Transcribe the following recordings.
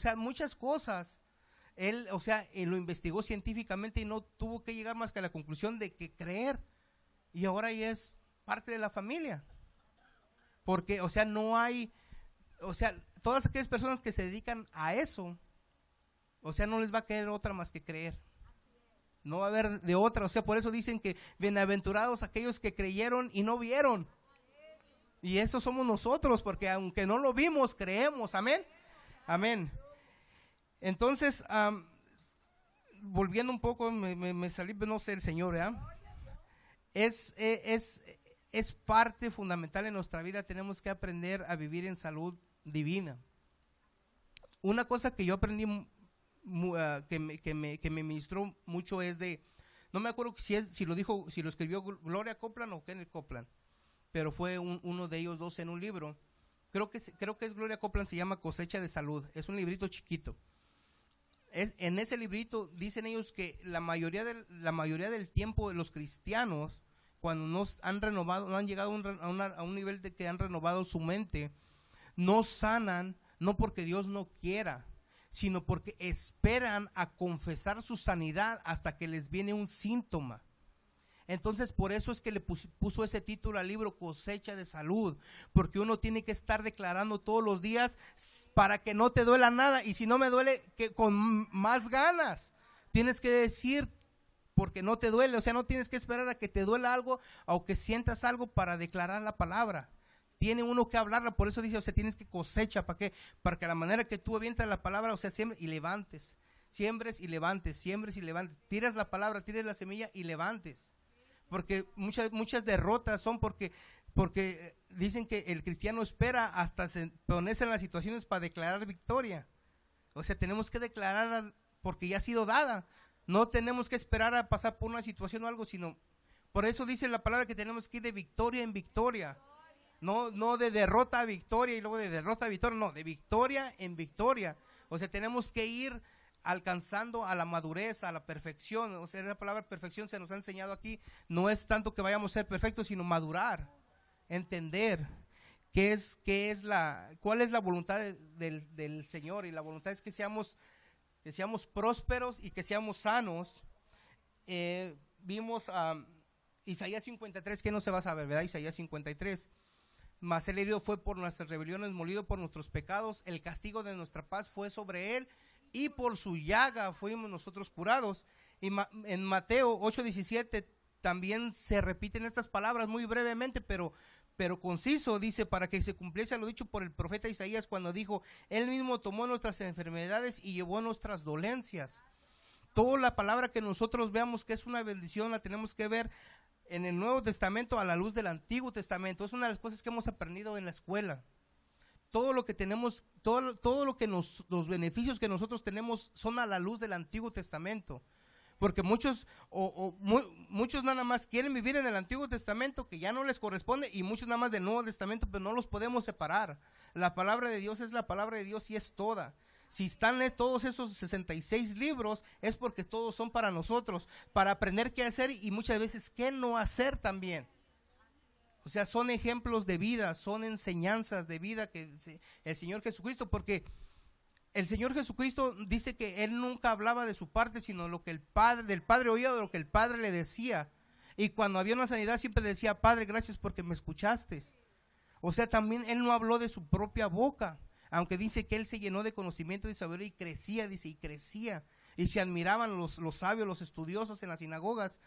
sea, muchas cosas. Él, o sea, él lo investigó científicamente y no tuvo que llegar más que a la conclusión de que creer. Y ahora ya es parte de la familia. Porque, o sea, no hay, o sea, todas aquellas personas que se dedican a eso, o sea, no les va a querer otra más que creer. No va a haber de otra, o sea, por eso dicen que bienaventurados aquellos que creyeron y no vieron. Y eso somos nosotros, porque aunque no lo vimos, creemos, amén. Amén. Entonces, volviendo un poco, me salí, no sé, el Señor, ¿eh? Es parte fundamental en nuestra vida, tenemos que aprender a vivir en salud divina. Una cosa que yo aprendí, que me ministró mucho es de, no me acuerdo si lo escribió Gloria Copeland o Kenneth Copeland, pero fue uno de ellos dos en un libro. Creo que es Gloria Copeland, se llama Cosecha de Salud, es un librito chiquito. En ese librito dicen ellos que la mayoría del tiempo de los cristianos, cuando no han renovado, no han llegado a un nivel de que han renovado su mente, no sanan, no porque Dios no quiera, sino porque esperan a confesar su sanidad hasta que les viene un síntoma. Entonces, por eso es que le puso ese título al libro, Cosecha de Salud, porque uno tiene que estar declarando todos los días para que no te duela nada, y si no me duele, que con más ganas tienes que decir porque no te duele, o sea, no tienes que esperar a que te duela algo o que sientas algo para declarar la palabra. Tiene uno que hablarla, por eso dice, o sea, tienes que cosecha, ¿para qué? Para que a la manera que tú avientas la palabra, o sea, siembres y levantes, siembres y levantes, siembres y levantes, tiras la palabra, tiras la semilla y levantes. Porque muchas derrotas son porque dicen que el cristiano espera hasta ponerse en las situaciones para declarar victoria. O sea, tenemos que declarar porque ya ha sido dada. No tenemos que esperar a pasar por una situación o algo, sino, por eso dice la palabra que tenemos que ir de victoria en victoria. No de derrota a victoria y luego de derrota a victoria, no, de victoria en victoria. O sea, tenemos que ir alcanzando a la madurez, a la perfección. O sea, la palabra perfección se nos ha enseñado aquí, no es tanto que vayamos a ser perfectos, sino madurar, entender cuál es la voluntad del Señor, y la voluntad es que seamos prósperos y que seamos sanos. Vimos a Isaías 53, que no se va a saber, ¿verdad? Isaías 53, mas el herido fue por nuestras rebeliones, molido por nuestros pecados, el castigo de nuestra paz fue sobre él, y por su llaga fuimos nosotros curados. Y en Mateo 8:17 también se repiten estas palabras muy brevemente, pero conciso, dice, para que se cumpliese lo dicho por el profeta Isaías cuando dijo, él mismo tomó nuestras enfermedades y llevó nuestras dolencias. Toda la palabra que nosotros veamos que es una bendición, la tenemos que ver en el Nuevo Testamento a la luz del Antiguo Testamento. Es una de las cosas que hemos aprendido en la escuela. Todo lo que tenemos, todo lo que los beneficios que nosotros tenemos son a la luz del Antiguo Testamento. Porque muchos nada más quieren vivir en el Antiguo Testamento, que ya no les corresponde, y muchos nada más del Nuevo Testamento, pero no los podemos separar. La palabra de Dios es la palabra de Dios y es toda. Si están todos esos 66 libros, es porque todos son para nosotros, para aprender qué hacer y muchas veces qué no hacer también. O sea, son ejemplos de vida, son enseñanzas de vida que el Señor Jesucristo, porque el Señor Jesucristo dice que Él nunca hablaba de su parte, sino lo que del Padre oía, de lo que el Padre le decía. Y cuando había una sanidad siempre decía, Padre, gracias porque me escuchaste. O sea, también Él no habló de su propia boca, aunque dice que Él se llenó de conocimiento y sabiduría y crecía, dice, y crecía. Y se admiraban los sabios, los estudiosos en las sinagogas.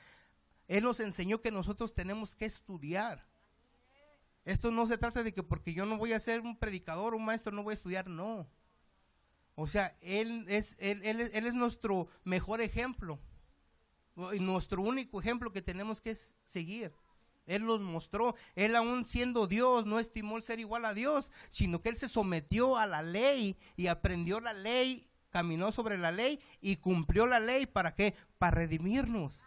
Él nos enseñó que nosotros tenemos que estudiar. Esto no se trata de que porque yo no voy a ser un predicador, un maestro, no voy a estudiar, no. O sea, Él es nuestro mejor ejemplo, y nuestro único ejemplo que tenemos que seguir. Él los mostró, Él aún siendo Dios, no estimó el ser igual a Dios, sino que Él se sometió a la ley y aprendió la ley, caminó sobre la ley y cumplió la ley. ¿Para qué? Para redimirnos.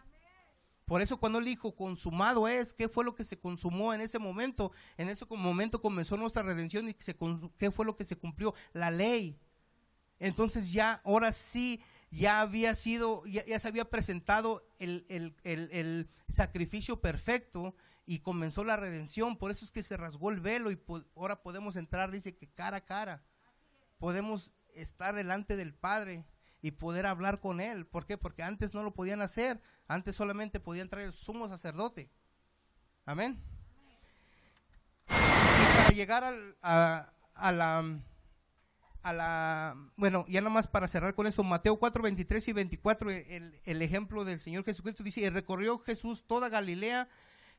Por eso cuando Él dijo, consumado es, ¿qué fue lo que se consumó en ese momento? En ese momento comenzó nuestra redención. ¿Y qué fue lo que se cumplió? La ley. Entonces ya, ahora sí, ya se había presentado el sacrificio perfecto y comenzó la redención. Por eso es que se rasgó el velo y ahora podemos entrar, dice que cara a cara. Podemos estar delante del Padre y poder hablar con Él. ¿Por qué? Porque antes no lo podían hacer, antes solamente podía entrar el sumo sacerdote. Amén. Y para llegar bueno, ya nomás para cerrar con esto, Mateo 4, 23 y 24, el ejemplo del Señor Jesucristo dice: y recorrió Jesús toda Galilea,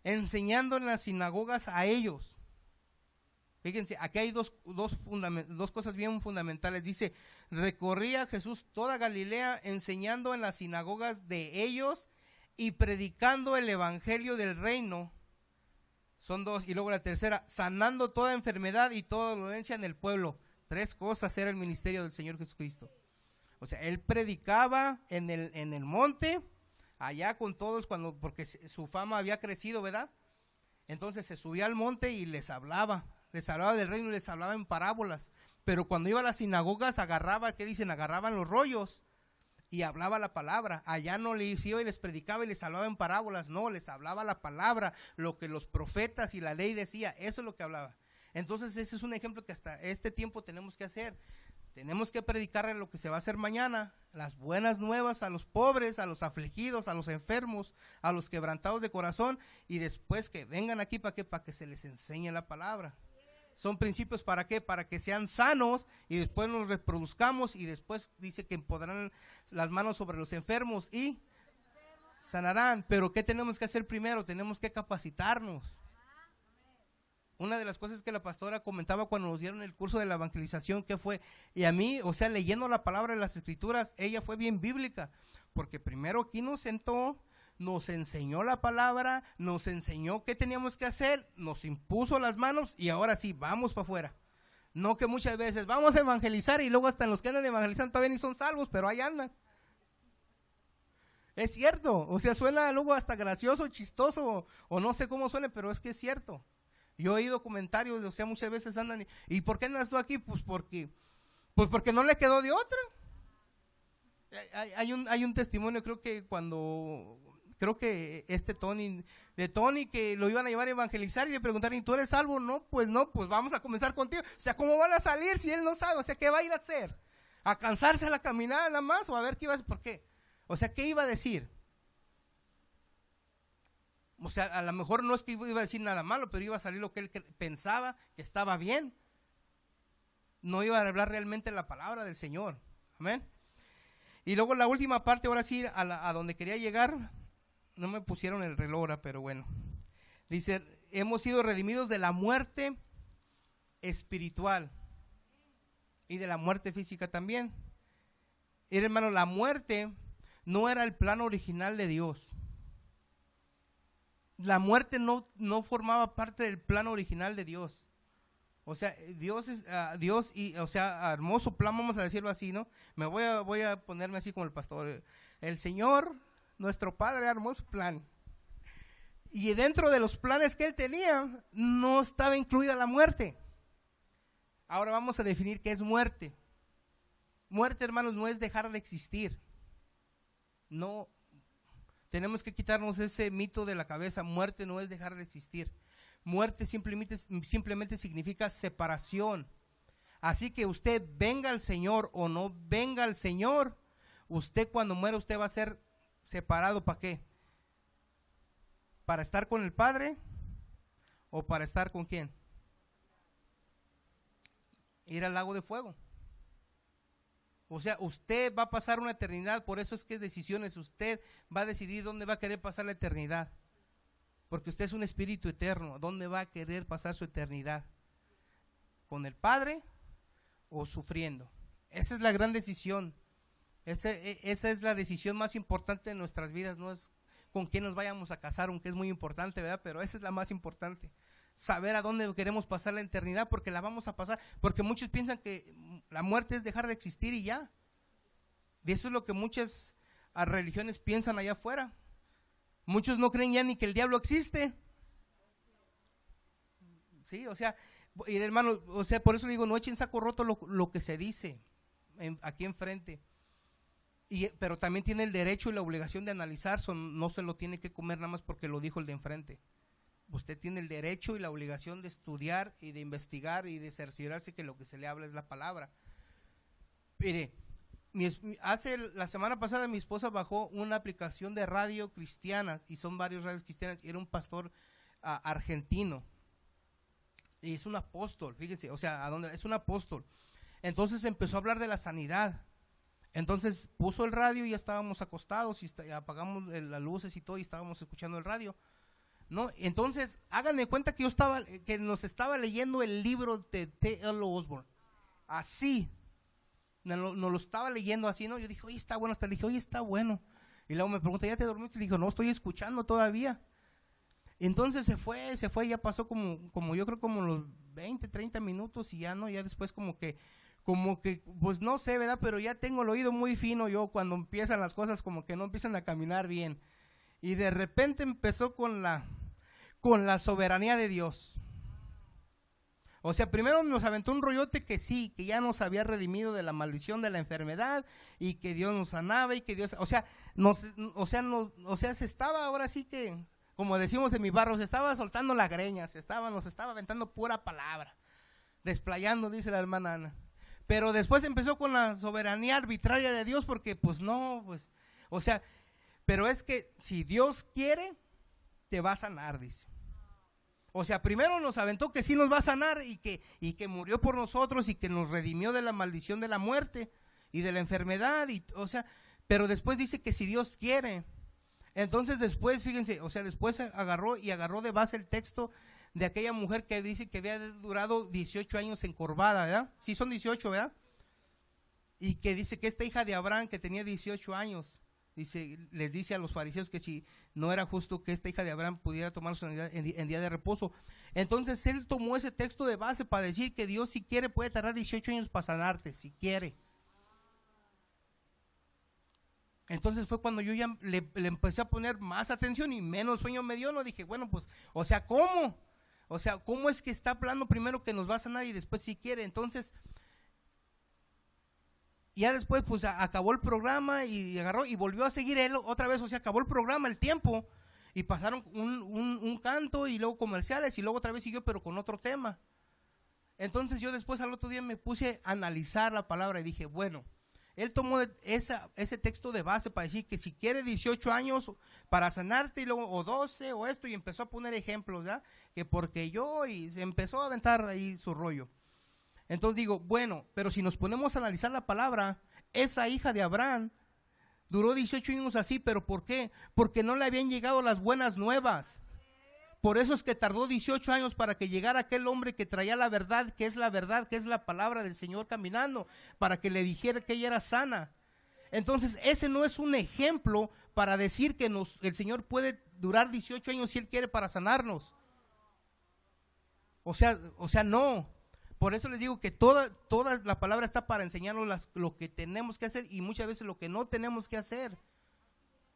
enseñando en las sinagogas a ellos. Fíjense, aquí hay dos cosas bien fundamentales. Dice, recorría Jesús toda Galilea, enseñando en las sinagogas de ellos y predicando el evangelio del reino. Son dos. Y luego la tercera, sanando toda enfermedad y toda dolencia en el pueblo. 3 cosas era el ministerio del Señor Jesucristo. O sea, Él predicaba en el monte, allá con todos, porque su fama había crecido, ¿verdad? Entonces se subía al monte y les hablaba del reino y les hablaba en parábolas. Pero cuando iba a las sinagogas agarraban los rollos y hablaba la palabra. Allá no les iba y les predicaba y les hablaba en parábolas, no, les hablaba la palabra, lo que los profetas y la ley decía, eso es lo que hablaba. Entonces ese es un ejemplo que hasta este tiempo tenemos que hacer. Tenemos que predicar lo que se va a hacer mañana, las buenas nuevas a los pobres, a los afligidos, a los enfermos, a los quebrantados de corazón, y después que vengan aquí, ¿para qué? Para que se les enseñe la palabra. Son principios, ¿para qué? Para que sean sanos y después nos reproduzcamos, y después dice que pondrán las manos sobre los enfermos y sanarán. Pero ¿qué tenemos que hacer primero? Tenemos que capacitarnos. Una de las cosas que la pastora comentaba cuando nos dieron el curso de la evangelización, que fue, y a mí, o sea, leyendo la palabra de las escrituras, ella fue bien bíblica, porque primero aquí nos sentó, nos enseñó la palabra, nos enseñó qué teníamos que hacer, nos impuso las manos y ahora sí, vamos para afuera. No que muchas veces vamos a evangelizar y luego hasta en los que andan evangelizando todavía ni son salvos, pero ahí andan. Es cierto, o sea, suena luego hasta gracioso, chistoso, o no sé cómo suene, pero es que es cierto. Yo he oído comentarios, o sea, muchas veces andan, ¿y por qué andas tú aquí? Pues porque no le quedó de otra. Hay un testimonio, creo que Tony, que lo iban a llevar a evangelizar y le preguntaron, ¿y tú eres salvo? No, pues vamos a comenzar contigo. O sea, ¿cómo van a salir si él no sabe? O sea, ¿qué va a ir a hacer? ¿A cansarse a la caminada nada más? ¿O a ver qué iba a hacer? ¿Por qué? O sea, ¿qué iba a decir? O sea, a lo mejor no es que iba a decir nada malo, pero iba a salir lo que él pensaba que estaba bien. No iba a hablar realmente la palabra del Señor. Amén. Y luego la última parte, ahora sí, a donde quería llegar, no me pusieron el reloj ahora, pero bueno. Dice, hemos sido redimidos de la muerte espiritual y de la muerte física también. Y hermano, la muerte no era el plan original de Dios. La muerte no formaba parte del plan original de Dios. O sea, Dios y, o sea, hermoso plan, vamos a decirlo así, ¿no? Voy a ponerme así como el pastor. El Señor, nuestro Padre, hermoso plan. Y dentro de los planes que Él tenía, no estaba incluida la muerte. Ahora vamos a definir qué es muerte. Muerte, hermanos, no es dejar de existir. No. Tenemos que quitarnos ese mito de la cabeza. Muerte no es dejar de existir. Muerte simplemente significa separación. Así que usted venga al Señor o no venga al Señor, usted cuando muera usted va a ser separado. ¿Para qué? ¿Para estar con el Padre o para estar con quién? Ir al lago de fuego. O sea, usted va a pasar una eternidad, por eso es que es decisiones, usted va a decidir dónde va a querer pasar la eternidad, porque usted es un espíritu eterno, ¿dónde va a querer pasar su eternidad? ¿Con el Padre o sufriendo? Esa es la gran decisión, esa es la decisión más importante de nuestras vidas, no es con quién nos vayamos a casar, aunque es muy importante, ¿verdad? Pero esa es la más importante. Saber a dónde queremos pasar la eternidad, porque la vamos a pasar, porque muchos piensan que la muerte es dejar de existir y ya. Y eso es lo que muchas religiones piensan allá afuera. Muchos no creen ya ni que el diablo existe. Sí, o sea, y hermano, o sea, por eso digo, no echen saco roto lo que se dice aquí enfrente. Pero también tiene el derecho y la obligación de analizar, no se lo tiene que comer nada más porque lo dijo el de enfrente. Usted tiene el derecho y la obligación de estudiar y de investigar y de cerciorarse que lo que se le habla es la palabra. Mire, la semana pasada mi esposa bajó una aplicación de radio cristianas, y son varios radios cristianas, y era un pastor argentino, y es un apóstol, fíjense, o sea, es un apóstol. Entonces empezó a hablar de la sanidad. Entonces puso el radio y ya estábamos acostados y apagamos las luces y todo, y estábamos escuchando el radio, ¿no? Entonces, háganme cuenta que que nos estaba leyendo el libro de T.L. Osborne, así, nos lo estaba leyendo así, ¿no? Yo dije, oye, está bueno, hasta le dije, oye, está bueno. Y luego me pregunta, ¿ya te dormiste? Le digo, no, estoy escuchando todavía. Entonces se fue, ya pasó como yo creo como los 20, 30 minutos y ya no, ya después como que, pues no sé, ¿verdad? Pero ya tengo el oído muy fino yo cuando empiezan las cosas como que no empiezan a caminar bien. Y de repente empezó con la soberanía de Dios. O sea, primero nos aventó un rollote que sí, que ya nos había redimido de la maldición de la enfermedad y que Dios nos sanaba y que Dios, se estaba ahora sí que, como decimos en mi barrio, se estaba soltando la greña, nos estaba aventando pura palabra, desplayando, dice la hermana Ana. Pero después empezó con la soberanía arbitraria de Dios, porque pero es que si Dios quiere, te va a sanar, dice. O sea, primero nos aventó que sí nos va a sanar y que murió por nosotros y que nos redimió de la maldición de la muerte y de la enfermedad, pero después dice que si Dios quiere. Entonces después, fíjense, después agarró de base el texto de aquella mujer que dice que había durado 18 años encorvada, ¿verdad? Sí, son 18, ¿verdad? Y que dice que esta hija de Abraham, que tenía 18 años, les dice a los fariseos que si no era justo que esta hija de Abraham pudiera tomar su sanidad en día de reposo. Entonces él tomó ese texto de base para decir que Dios, si quiere, puede tardar 18 años para sanarte, si quiere. Entonces fue cuando yo ya le empecé a poner más atención y menos sueño me dio. No dije, bueno, pues, ¿cómo? ¿Cómo es que está hablando primero que nos va a sanar y después si quiere? Entonces, ya después pues acabó el programa y agarró y volvió a seguir él otra vez, acabó el programa, el tiempo, y pasaron un canto y luego comerciales y luego otra vez siguió, pero con otro tema. Entonces yo después al otro día me puse a analizar la palabra y dije, bueno, él tomó ese texto de base para decir que si quiere 18 años para sanarte y luego o 12 o esto, y empezó a poner ejemplos, ¿ya? Que porque y se empezó a aventar ahí su rollo. Entonces digo, bueno, pero si nos ponemos a analizar la palabra, esa hija de Abraham duró 18 años así, ¿pero por qué? Porque no le habían llegado las buenas nuevas. Por eso es que tardó 18 años para que llegara aquel hombre que traía la verdad, que es la palabra del Señor caminando, para que le dijera que ella era sana. Entonces, ese no es un ejemplo para decir que el Señor puede durar 18 años si Él quiere para sanarnos. O sea, no. Por eso les digo que toda la palabra está para enseñarnos lo que tenemos que hacer y muchas veces lo que no tenemos que hacer.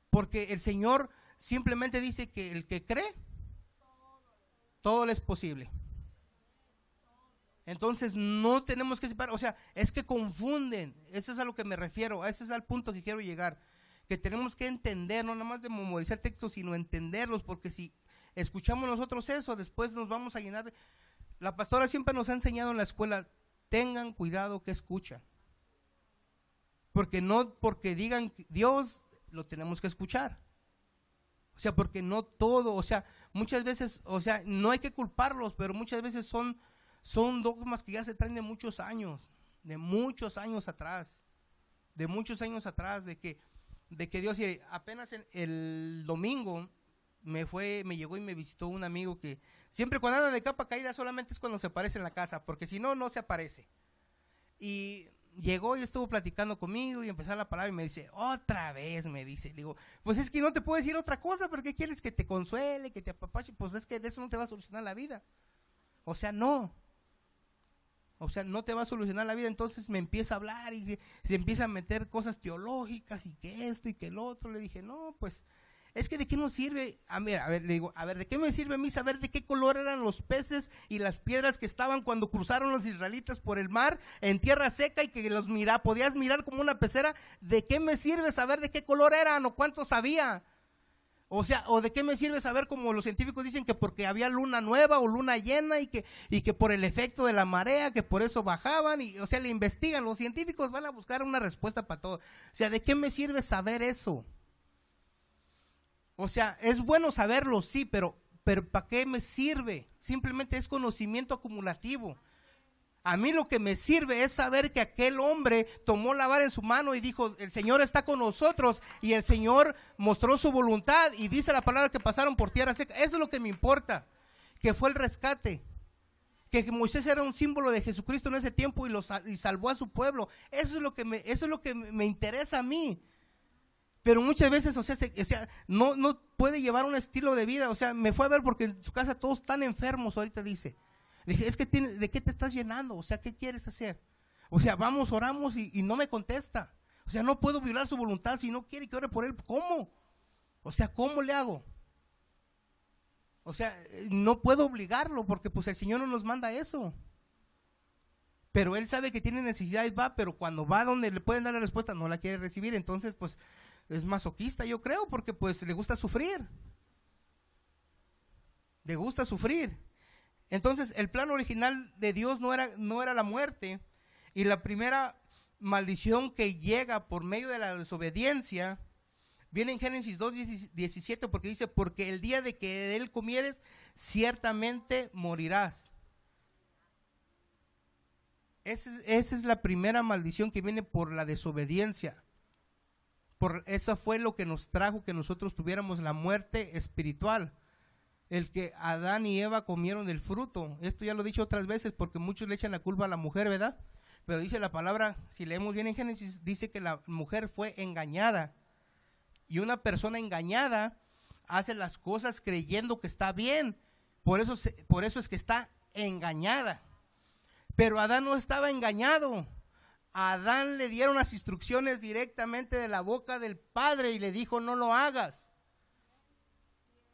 Porque el Señor simplemente dice que el que cree, todo le es posible. Entonces no tenemos que separar, es que confunden. Eso es a lo que me refiero, ese es al punto que quiero llegar, que tenemos que entender, no nada más de memorizar textos, sino entenderlos, porque si escuchamos nosotros eso, después nos vamos a llenar. La pastora siempre nos ha enseñado en la escuela, tengan cuidado que escuchan, porque no porque digan Dios, lo tenemos que escuchar. Porque no todo, muchas veces, no hay que culparlos, pero muchas veces son dogmas que ya se traen de muchos años atrás, de que Dios, apenas el domingo me llegó y me visitó un amigo que siempre cuando anda de capa caída solamente es cuando se aparece en la casa, porque si no, no se aparece. Y llegó y estuvo platicando conmigo y empezó la palabra y me dice, otra vez, me dice. Le digo, pues es que no te puedo decir otra cosa, porque quieres que te consuele, que te apapache, pues es que de eso no te va a solucionar la vida. No te va a solucionar la vida. Entonces me empieza a hablar y se empieza a meter cosas teológicas y que esto y que el otro. Le dije, no, pues es que de qué nos sirve, le digo, ¿de qué me sirve a mí saber de qué color eran los peces y las piedras que estaban cuando cruzaron los israelitas por el mar en tierra seca y que los podías mirar como una pecera? ¿De qué me sirve saber de qué color eran o cuántos había? O sea, ¿o de qué me sirve saber, como los científicos dicen, que porque había luna nueva o luna llena y que por el efecto de la marea, que por eso bajaban? Y, o sea, le investigan, los científicos van a buscar una respuesta para todo. O sea, ¿de qué me sirve saber eso? O sea, es bueno saberlo, sí, pero ¿para qué me sirve? Simplemente es conocimiento acumulativo. A mí lo que me sirve es saber que aquel hombre tomó la vara en su mano y dijo, el Señor está con nosotros, y el Señor mostró su voluntad, y dice la palabra que pasaron por tierra seca. Eso es lo que me importa, que fue el rescate, que Moisés era un símbolo de Jesucristo en ese tiempo y salvó a su pueblo. Eso es lo que me interesa a mí. Pero muchas veces, o sea, no puede llevar un estilo de vida. O sea, me fue a ver porque en su casa todos están enfermos ahorita, dice. Dije, es que ¿de qué te estás llenando? O sea, ¿qué quieres hacer? O sea, vamos, oramos y no me contesta. O sea, no puedo violar su voluntad. Si no quiere que ore por él, ¿cómo? O sea, ¿cómo le hago? O sea, no puedo obligarlo porque pues el Señor no nos manda eso. Pero él sabe que tiene necesidad y va, pero cuando va donde le pueden dar la respuesta, no la quiere recibir. Entonces, pues, es masoquista, yo creo, porque pues le gusta sufrir. Le gusta sufrir. Entonces, el plan original de Dios no era la muerte, y la primera maldición que llega por medio de la desobediencia viene en Génesis 2:17, porque dice, porque el día de que de él comieres, ciertamente morirás. Esa es la primera maldición que viene por la desobediencia. Eso fue lo que nos trajo que nosotros tuviéramos la muerte espiritual. El que Adán y Eva comieron del fruto. Esto ya lo he dicho otras veces porque muchos le echan la culpa a la mujer, ¿verdad? Pero dice la palabra, si leemos bien en Génesis, dice que la mujer fue engañada. Y una persona engañada hace las cosas creyendo que está bien. Por eso es que está engañada. Pero Adán no estaba engañado. A Adán le dieron las instrucciones directamente de la boca del Padre y le dijo, no lo hagas.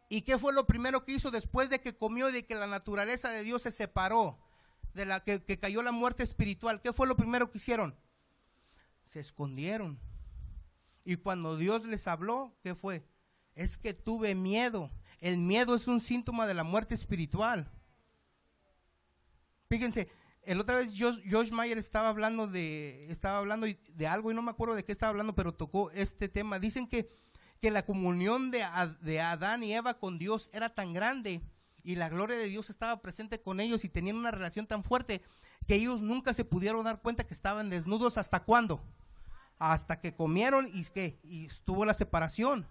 ¿Y qué fue lo primero que hizo después de que comió y de que la naturaleza de Dios se separó, de la que cayó la muerte espiritual? ¿Qué fue lo primero que hicieron? Se escondieron. Y cuando Dios les habló, ¿qué fue? Es que tuve miedo. El miedo es un síntoma de la muerte espiritual. Fíjense, el otra vez Josh Meyer estaba hablando de algo y no me acuerdo de qué estaba hablando, pero tocó este tema. Dicen que la comunión de Adán y Eva con Dios era tan grande y la gloria de Dios estaba presente con ellos y tenían una relación tan fuerte que ellos nunca se pudieron dar cuenta que estaban desnudos. ¿Hasta cuándo? Hasta que comieron y estuvo la separación.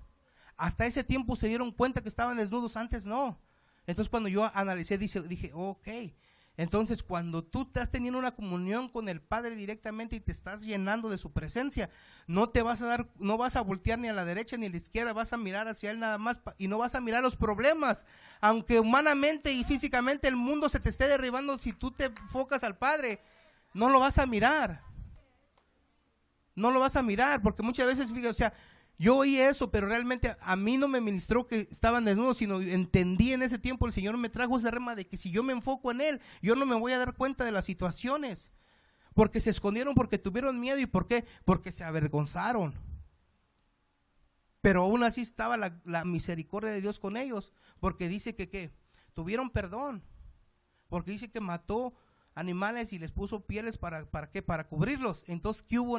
Hasta ese tiempo se dieron cuenta que estaban desnudos, antes no. Entonces cuando yo analicé dije, ok. Entonces, cuando tú estás teniendo una comunión con el Padre directamente y te estás llenando de su presencia, no vas a voltear ni a la derecha ni a la izquierda, vas a mirar hacia Él nada más y no vas a mirar los problemas. Aunque humanamente y físicamente el mundo se te esté derribando, si tú te enfocas al Padre, no lo vas a mirar. No lo vas a mirar, porque muchas veces, fíjate, o sea, yo oí eso, pero realmente a mí no me ministró que estaban desnudos, sino entendí en ese tiempo, el Señor me trajo ese rema de que si yo me enfoco en Él, yo no me voy a dar cuenta de las situaciones, porque se escondieron, porque tuvieron miedo. ¿Y por qué? Porque se avergonzaron. Pero aún así estaba la misericordia de Dios con ellos, porque dice que ¿qué? Tuvieron perdón, porque dice que mató animales y les puso pieles ¿para qué? Para cubrirlos. Entonces, ¿qué hubo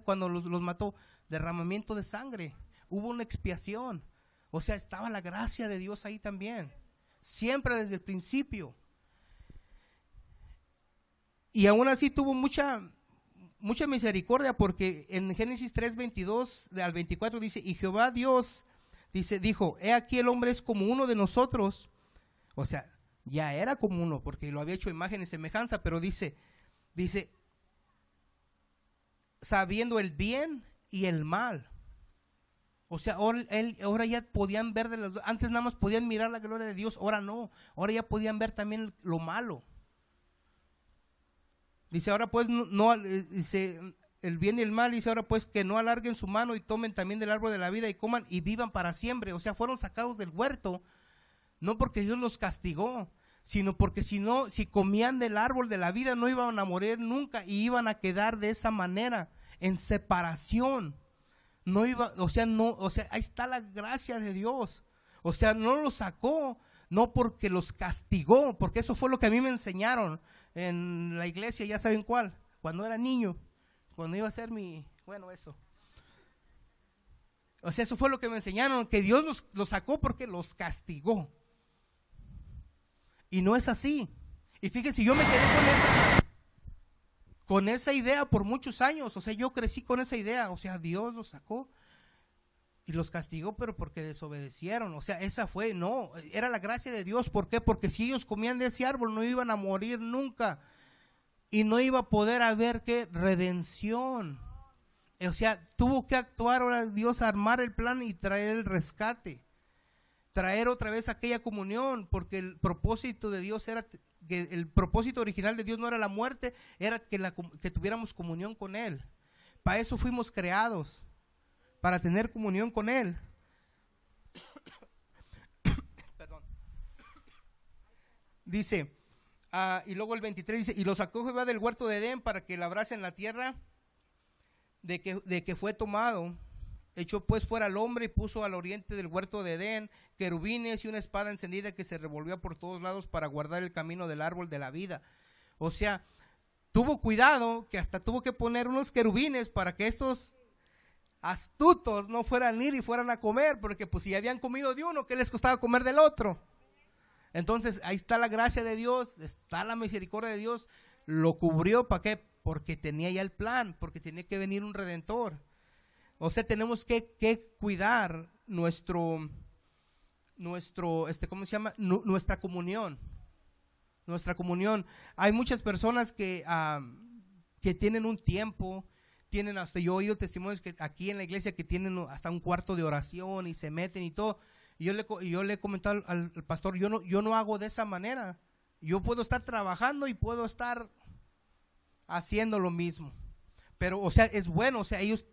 cuando los mató? Derramamiento de sangre, hubo una expiación. O sea, estaba la gracia de Dios ahí también, siempre desde el principio. Y aún así tuvo mucha misericordia, porque en Génesis 3:22 al 24 dice, y Jehová Dios dijo, he aquí el hombre es como uno de nosotros. O sea, ya era como uno, porque lo había hecho imagen y semejanza, pero dice, sabiendo el bien y el mal. O sea, ahora ya podían ver antes nada más podían mirar la gloria de Dios, ahora no, ahora ya podían ver también lo malo. Dice, ahora pues dice el bien y el mal, dice, ahora pues que no alarguen su mano y tomen también del árbol de la vida y coman y vivan para siempre. O sea, fueron sacados del huerto, no porque Dios los castigó, sino porque si comían del árbol de la vida no iban a morir nunca y iban a quedar de esa manera, en separación. No iba, o sea, no, o sea, ahí está la gracia de Dios. O sea, no los sacó, no porque los castigó, porque eso fue lo que a mí me enseñaron en la iglesia, ya saben cuál, cuando era niño, cuando iba a ser bueno, eso. O sea, eso fue lo que me enseñaron, que Dios los sacó porque los castigó. Y no es así. Y fíjense, yo me quedé con esa idea por muchos años. O sea, yo crecí con esa idea. O sea, Dios los sacó y los castigó, pero porque desobedecieron. O sea, esa fue, no, era la gracia de Dios. ¿Por qué? Porque si ellos comían de ese árbol no iban a morir nunca. Y no iba a poder haber, ¿qué? Redención. O sea, tuvo que actuar ahora Dios, armar el plan y traer el rescate. Traer otra vez aquella comunión, porque el propósito de Dios era, que el propósito original de Dios no era la muerte, era que tuviéramos comunión con Él. Para eso fuimos creados, para tener comunión con Él. Perdón. Dice, y luego el 23 dice, y lo sacó Jehová del huerto de Edén para que labrasen la tierra de que fue tomado. Echó pues fuera al hombre y puso al oriente del huerto de Edén querubines y una espada encendida que se revolvía por todos lados para guardar el camino del árbol de la vida. O sea, tuvo cuidado, que hasta tuvo que poner unos querubines para que estos astutos no fueran a ir y fueran a comer, porque pues si habían comido de uno, ¿qué les costaba comer del otro? Entonces ahí está la gracia de Dios, está la misericordia de Dios, lo cubrió. ¿Para qué? Porque tenía ya el plan, porque tenía que venir un redentor. O sea, tenemos que cuidar nuestro, ¿cómo se llama? Nuestra comunión. Nuestra comunión. Hay muchas personas que tienen un tiempo, tienen hasta, yo he oído testimonios que aquí en la iglesia que tienen hasta un cuarto de oración y se meten y todo. Y yo le he comentado al pastor, yo no hago de esa manera. Yo puedo estar trabajando y puedo estar haciendo lo mismo. Pero, o sea, es bueno, o sea, ellos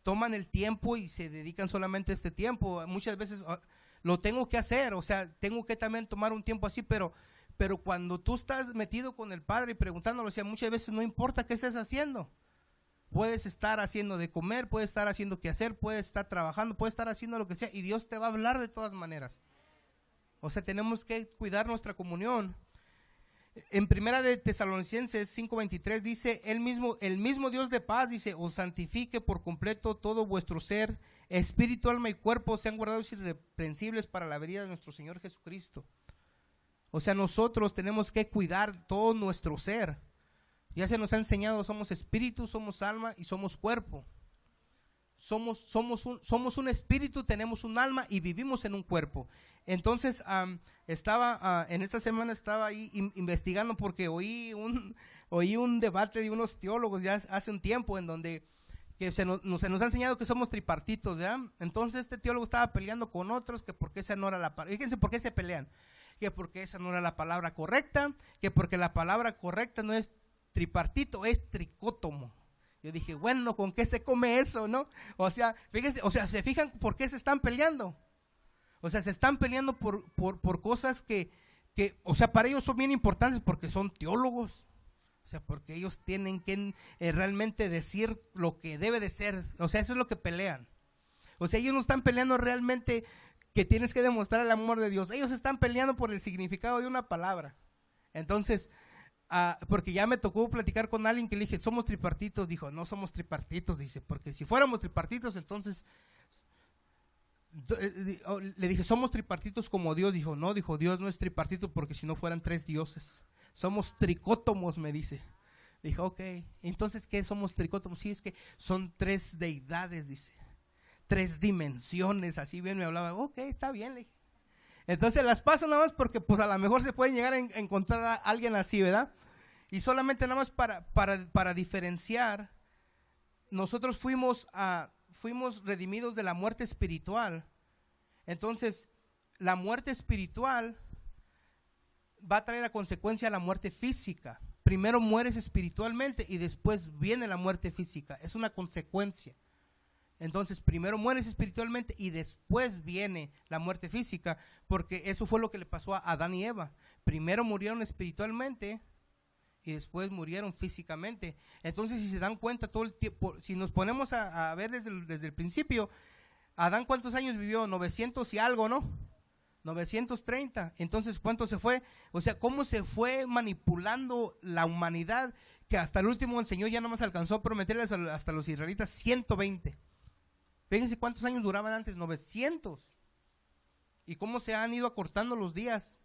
toman el tiempo y se dedican solamente a este tiempo. Muchas veces lo tengo que hacer, o sea, tengo que también tomar un tiempo así, pero cuando tú estás metido con el Padre y preguntándolo, o sea, muchas veces no importa qué estés haciendo. Puedes estar haciendo de comer, puedes estar haciendo qué hacer, puedes estar trabajando, puedes estar haciendo lo que sea y Dios te va a hablar de todas maneras. O sea, tenemos que cuidar nuestra comunión. En primera de Tesalonicenses 5:23 dice, el mismo Dios de paz, dice, os santifique por completo todo vuestro ser, espíritu, alma y cuerpo sean guardados irreprensibles para la venida de nuestro Señor Jesucristo. O sea, nosotros tenemos que cuidar todo nuestro ser. Ya se nos ha enseñado, somos espíritu, somos alma y somos cuerpo. Somos un espíritu, tenemos un alma y vivimos en un cuerpo. Entonces, en esta semana estaba ahí investigando porque oí un debate de unos teólogos ya hace un tiempo en donde que se nos ha enseñado que somos tripartitos, ¿ya? Entonces este teólogo estaba peleando con otros que porque esa no era la palabra. Fíjense por qué se pelean. Que porque esa no era la palabra correcta, que porque la palabra correcta no es tripartito, es tricótomo. Yo dije, bueno, ¿con qué se come eso, no? O sea, fíjense, o sea, ¿se fijan por qué se están peleando? O sea, se están peleando por cosas que, o sea, para ellos son bien importantes porque son teólogos. O sea, porque ellos tienen que realmente decir lo que debe de ser. O sea, eso es lo que pelean. O sea, ellos no están peleando realmente que tienes que demostrar el amor de Dios. Ellos están peleando por el significado de una palabra. Entonces, porque ya me tocó platicar con alguien que le dije, somos tripartitos. Dijo, no somos tripartitos, dice, porque si fuéramos tripartitos, entonces, le dije, somos tripartitos como Dios. Dijo, no, dijo, Dios no es tripartito porque si no fueran tres dioses. Somos tricótomos, me dice. Dijo, ok, entonces, ¿qué somos tricótomos? Sí, es que son tres deidades, dice, tres dimensiones, así bien me hablaba. Ok, está bien, le dije. Entonces las paso nada más porque pues a lo mejor se pueden llegar a encontrar a alguien así, ¿verdad? Y solamente nada más para diferenciar, nosotros fuimos redimidos de la muerte espiritual. Entonces, la muerte espiritual va a traer a consecuencia la muerte física. Primero mueres espiritualmente y después viene la muerte física. Es una consecuencia. Entonces, primero mueres espiritualmente y después viene la muerte física, porque eso fue lo que le pasó a Adán y Eva. Primero murieron espiritualmente y después murieron físicamente. Entonces, si se dan cuenta todo el tiempo, si nos ponemos a ver desde el principio, Adán, ¿cuántos años vivió? 900 y algo, ¿no? 930. Entonces, ¿cuánto se fue? O sea, ¿cómo se fue manipulando la humanidad? Que hasta el último el Señor ya no más alcanzó a prometerles hasta los israelitas 120. Fíjense cuántos años duraban antes, 900. Y cómo se han ido acortando los días.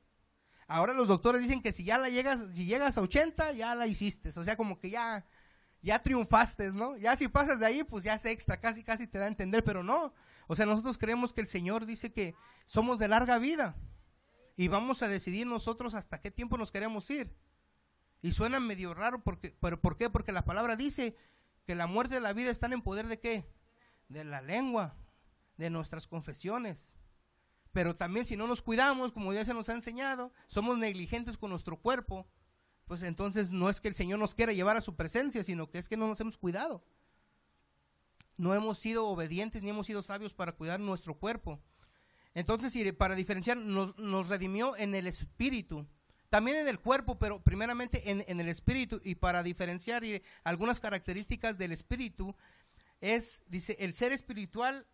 Ahora los doctores dicen que si llegas a 80, ya la hiciste. O sea, como que ya triunfaste, ¿no? Ya si pasas de ahí, pues ya es extra, casi te da a entender, pero no. O sea, nosotros creemos que el Señor dice que somos de larga vida y vamos a decidir nosotros hasta qué tiempo nos queremos ir. Y suena medio raro, ¿pero por qué? Porque la palabra dice que la muerte y la vida están en poder ¿de qué? De la lengua, de nuestras confesiones. Pero también si no nos cuidamos, como ya se nos ha enseñado, somos negligentes con nuestro cuerpo, pues entonces no es que el Señor nos quiera llevar a su presencia, sino que es que no nos hemos cuidado. No hemos sido obedientes ni hemos sido sabios para cuidar nuestro cuerpo. Entonces, para diferenciar, nos redimió en el espíritu, también en el cuerpo, pero primeramente en el espíritu. Y para diferenciar algunas características del espíritu, dice, el ser espiritual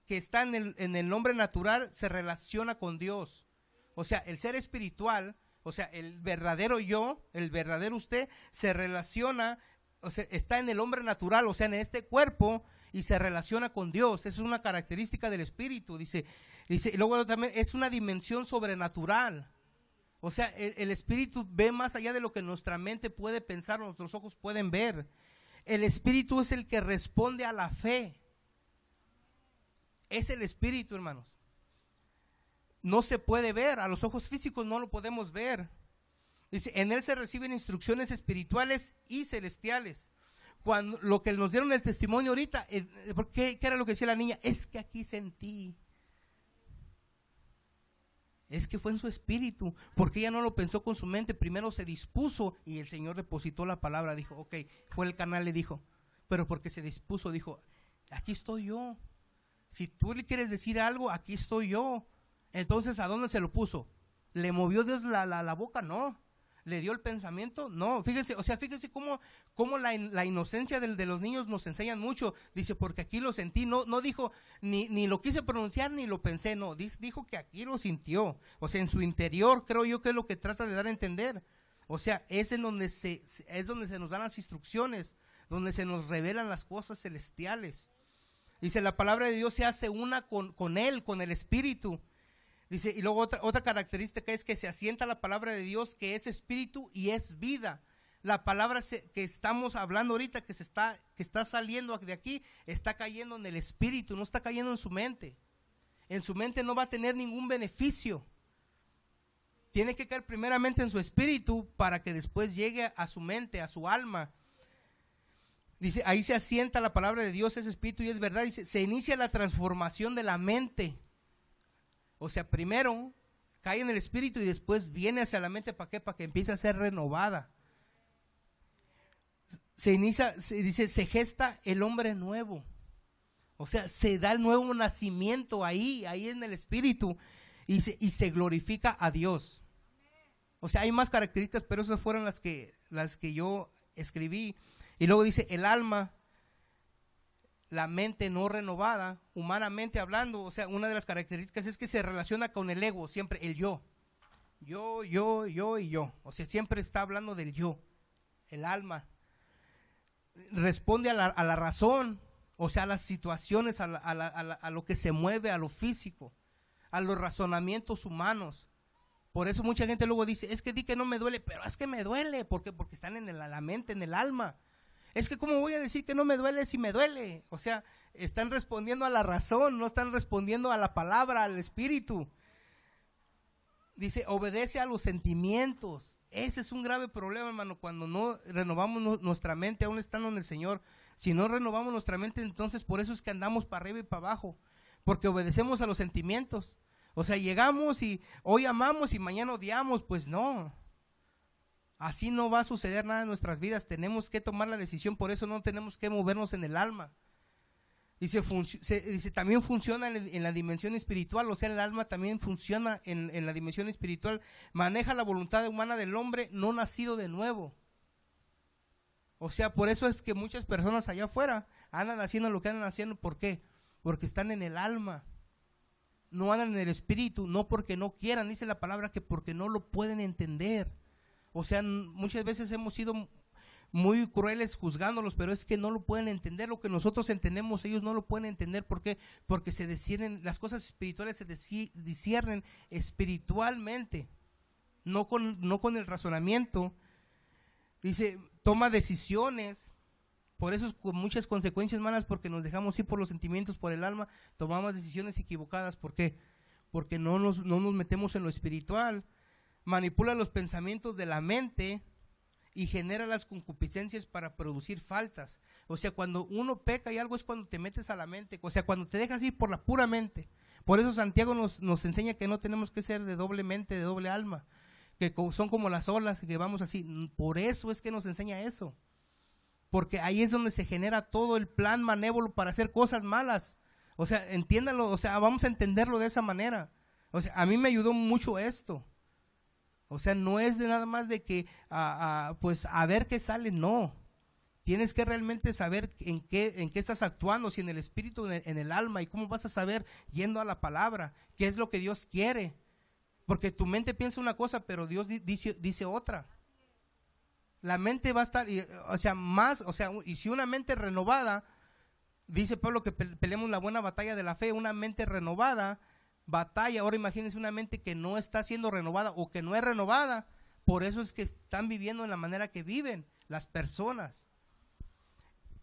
que está en el hombre natural se relaciona con Dios. O sea, el ser espiritual, o sea, el verdadero yo, el verdadero usted, se relaciona, o sea, está en el hombre natural, o sea, en este cuerpo, y se relaciona con Dios. Esa es una característica del espíritu, dice, y luego también es una dimensión sobrenatural. O sea, el espíritu ve más allá de lo que nuestra mente puede pensar, nuestros ojos pueden ver. El espíritu es el que responde a la fe. Es el espíritu, hermanos. No se puede ver, a los ojos físicos no lo podemos ver. Dice, en él se reciben instrucciones espirituales y celestiales. Cuando lo que nos dieron el testimonio ahorita, ¿qué era lo que decía la niña? Es que aquí sentí. Es que fue en su espíritu, porque ella no lo pensó con su mente, primero se dispuso y el Señor depositó la palabra, dijo, ok, fue el canal, le dijo, pero porque se dispuso, dijo, aquí estoy yo. Si tú le quieres decir algo, aquí estoy yo. Entonces, ¿a dónde se lo puso? ¿Le movió Dios la boca? No. ¿Le dio el pensamiento? No. Fíjense, o sea, fíjense cómo la inocencia de los niños nos enseñan mucho. Dice, porque aquí lo sentí. No dijo, ni lo quise pronunciar, ni lo pensé. No, dijo que aquí lo sintió. O sea, en su interior, creo yo que es lo que trata de dar a entender. O sea, es donde se nos dan las instrucciones, donde se nos revelan las cosas celestiales. Dice, la palabra de Dios se hace una con él, con el espíritu. Dice, y luego otra característica es que se asienta la palabra de Dios, que es espíritu y es vida. La palabra que estamos hablando ahorita, que está saliendo de aquí, está cayendo en el espíritu, no está cayendo en su mente. En su mente no va a tener ningún beneficio. Tiene que caer primeramente en su espíritu para que después llegue a su mente, a su alma. Dice, ahí se asienta la palabra de Dios, es espíritu y es verdad. Dice, se inicia la transformación de la mente. O sea, primero cae en el espíritu y después viene hacia la mente. ¿Para qué? Para que empiece a ser renovada. Se gesta el hombre nuevo. O sea, se da el nuevo nacimiento ahí en el espíritu y se glorifica a Dios. O sea, hay más características, pero esas fueron las que yo escribí. Y luego dice, el alma, la mente no renovada, humanamente hablando, o sea, una de las características es que se relaciona con el ego, siempre el yo. Yo y yo. O sea, siempre está hablando del yo. El alma responde a la razón, o sea, a las situaciones, a lo que se mueve, a lo físico, a los razonamientos humanos. Por eso mucha gente luego dice, es que di que no me duele, pero es que me duele. ¿Por qué? Porque están en la mente, en el alma. Es que ¿cómo voy a decir que no me duele si me duele? O sea, están respondiendo a la razón, no están respondiendo a la palabra, al espíritu. Dice, obedece a los sentimientos. Ese es un grave problema, hermano, cuando no renovamos nuestra mente, aún estando en el Señor. Si no renovamos nuestra mente, entonces por eso es que andamos para arriba y para abajo, porque obedecemos a los sentimientos. O sea, llegamos y hoy amamos y mañana odiamos, pues no. Así no va a suceder nada en nuestras vidas. Tenemos que tomar la decisión, por eso no tenemos que movernos en el alma. Dice, también funciona en la dimensión espiritual, o sea, el alma también funciona en la dimensión espiritual, maneja la voluntad humana del hombre no nacido de nuevo. O sea, por eso es que muchas personas allá afuera andan haciendo lo que andan haciendo. ¿Por qué? Porque están en el alma, no andan en el espíritu, no porque no quieran, dice la palabra que porque no lo pueden entender. O sea, muchas veces hemos sido muy crueles juzgándolos, pero es que no lo pueden entender. Lo que nosotros entendemos, ellos no lo pueden entender. ¿Por qué? Porque se disciernen, las cosas espirituales se disciernen espiritualmente, no con el razonamiento. Dice, toma decisiones, por eso es con muchas consecuencias malas, porque nos dejamos ir por los sentimientos, por el alma, tomamos decisiones equivocadas. ¿Por qué? Porque no nos metemos en lo espiritual. Manipula los pensamientos de la mente y genera las concupiscencias para producir faltas. O sea, cuando uno peca y algo es cuando te metes a la mente, o sea, cuando te dejas ir por la pura mente. Por eso Santiago nos enseña que no tenemos que ser de doble mente, de doble alma, que son como las olas, que vamos así. Por eso es que nos enseña eso, porque ahí es donde se genera todo el plan malévolo para hacer cosas malas. O sea, entiéndalo, o sea, vamos a entenderlo de esa manera. O sea, a mí me ayudó mucho esto. O sea, no es de nada más de que, pues, a ver qué sale, no. Tienes que realmente saber en qué estás actuando, si en el espíritu, en el alma, y cómo vas a saber yendo a la palabra, qué es lo que Dios quiere. Porque tu mente piensa una cosa, pero Dios dice otra. La mente va a estar, y si una mente renovada, dice Pablo que peleemos la buena batalla de la fe, una mente renovada, batalla. Ahora imagínense una mente que no está siendo renovada o que no es renovada. Por eso es que están viviendo en la manera que viven las personas.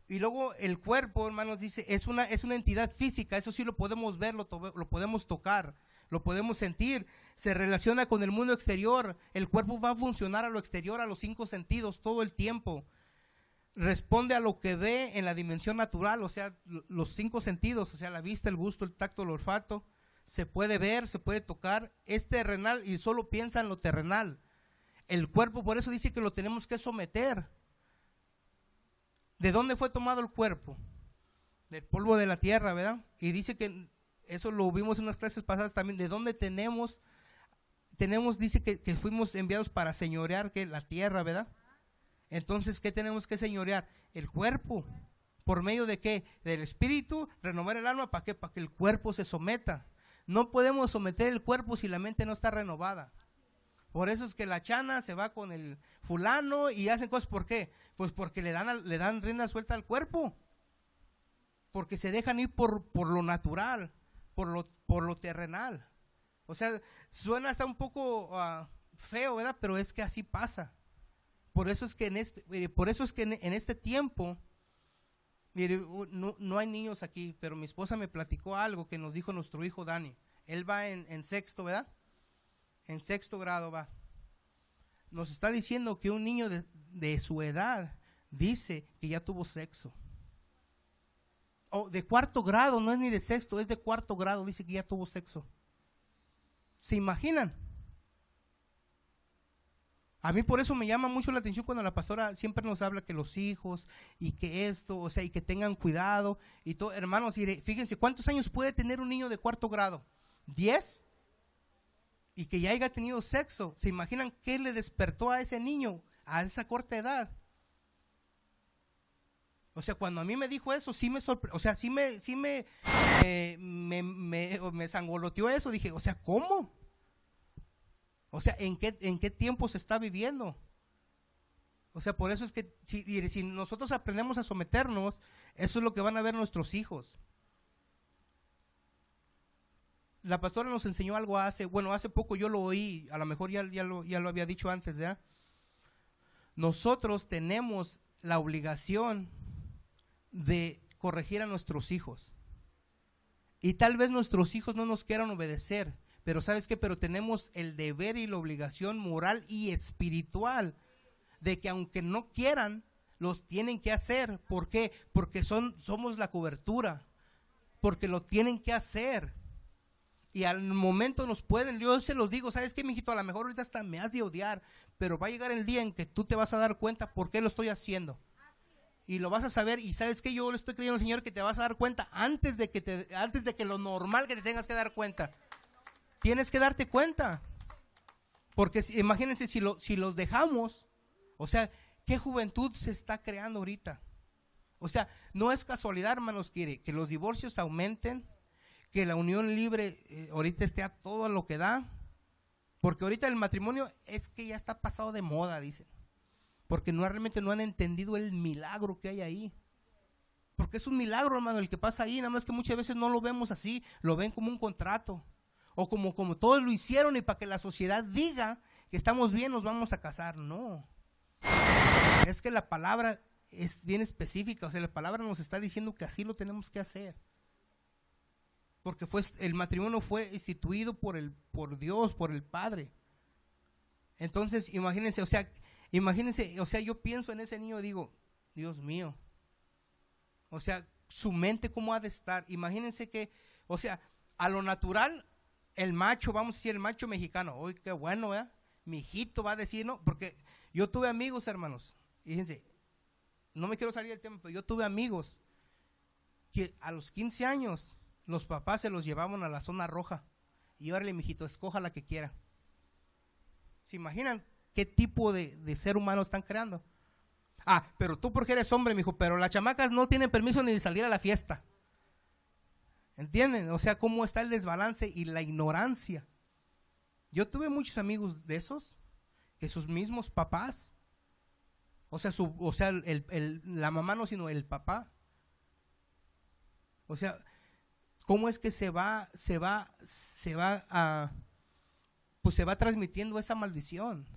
Y luego el cuerpo, hermanos, dice, es una entidad física. Eso sí lo podemos ver, lo podemos tocar, lo podemos sentir. Se relaciona con el mundo exterior. El cuerpo va a funcionar a lo exterior, a los 5 sentidos todo el tiempo. Responde a lo que ve en la dimensión natural, o sea, los 5 sentidos, o sea, la vista, el gusto, el tacto, el olfato. Se puede ver, se puede tocar, es terrenal y solo piensa en lo terrenal. El cuerpo, por eso dice que lo tenemos que someter. ¿De dónde fue tomado el cuerpo? Del polvo de la tierra, ¿verdad? Y dice que, eso lo vimos en unas clases pasadas también, de dónde tenemos, dice que fuimos enviados para señorear que la tierra, ¿verdad? Entonces, ¿qué tenemos que señorear? El cuerpo. ¿Por medio de qué? Del espíritu, renovar el alma, ¿para qué? Para que el cuerpo se someta. No podemos someter el cuerpo si la mente no está renovada. Por eso es que la chana se va con el fulano y hacen cosas. ¿Por qué? Pues porque le dan rienda suelta al cuerpo. Porque se dejan ir por lo natural, por lo terrenal. O sea, suena hasta un poco feo, ¿verdad? Pero es que así pasa. Por eso es que en este tiempo, mire, no hay niños aquí, pero mi esposa me platicó algo que nos dijo nuestro hijo Dani. Él va en sexto, ¿verdad? En 6º grado va. Nos está diciendo que un niño de su edad dice que ya tuvo sexo. O de 4º grado, no es ni de 6º, es de 4º grado, dice que ya tuvo sexo. ¿Se imaginan? A mí por eso me llama mucho la atención cuando la pastora siempre nos habla que los hijos y que esto, o sea, y que tengan cuidado y todo. Hermanos, fíjense, ¿cuántos años puede tener un niño de 4º grado? ¿10? Y que ya haya tenido sexo. ¿Se imaginan qué le despertó a ese niño a esa corta edad? O sea, cuando a mí me dijo eso, sí me sorprendió, o sea, sí me sangoloteó eso. Dije, o sea, ¿cómo? O sea, ¿en qué tiempo se está viviendo? O sea, por eso es que si nosotros aprendemos a someternos, eso es lo que van a ver nuestros hijos. La pastora nos enseñó algo hace poco yo lo oí, a lo mejor ya lo había dicho antes, ¿ya? Nosotros tenemos la obligación de corregir a nuestros hijos. Y tal vez nuestros hijos no nos quieran obedecer, pero ¿sabes qué? Pero tenemos el deber y la obligación moral y espiritual de que aunque no quieran, los tienen que hacer. ¿Por qué? Porque somos la cobertura, porque lo tienen que hacer. Y al momento yo se los digo, ¿sabes qué, mijito? A lo mejor ahorita hasta me has de odiar, pero va a llegar el día en que tú te vas a dar cuenta por qué lo estoy haciendo. y lo vas a saber. Y sabes que yo le estoy creyendo al Señor que te vas a dar cuenta antes de que lo normal que te tengas que dar cuenta. Tienes que darte cuenta. Porque imagínense si los dejamos, o sea, ¿qué juventud se está creando ahorita? O sea, no es casualidad, hermanos, que los divorcios aumenten, que la unión libre ahorita esté a todo lo que da, porque ahorita el matrimonio es que ya está pasado de moda, dicen, porque realmente no han entendido el milagro que hay ahí. Porque es un milagro, hermano, el que pasa ahí, nada más que muchas veces no lo vemos así, lo ven como un contrato. O como todos lo hicieron y para que la sociedad diga que estamos bien nos vamos a casar. No. Es que la palabra es bien específica. O sea, la palabra nos está diciendo que así lo tenemos que hacer. Porque el matrimonio fue instituido por Dios, por el Padre. Entonces, imagínense, o sea, yo pienso en ese niño y digo, Dios mío. O sea, su mente cómo ha de estar. Imagínense que, o sea, a lo natural, el macho, vamos a decir el macho mexicano, uy, qué bueno, ¿verdad? Mi hijito va a decir, no, porque yo tuve amigos, hermanos, y fíjense, no me quiero salir del tema, pero yo tuve amigos que a los 15 años los papás se los llevaban a la zona roja y órale, mijito, escoja la que quiera. ¿Se imaginan qué tipo de ser humano están creando? Ah, pero tú porque eres hombre, mijo, pero las chamacas no tienen permiso ni de salir a la fiesta. ¿Entienden? O sea, cómo está el desbalance y la ignorancia. Yo tuve muchos amigos de esos, que sus mismos papás, o sea, la mamá no, sino el papá. O sea, cómo es que se va transmitiendo esa maldición.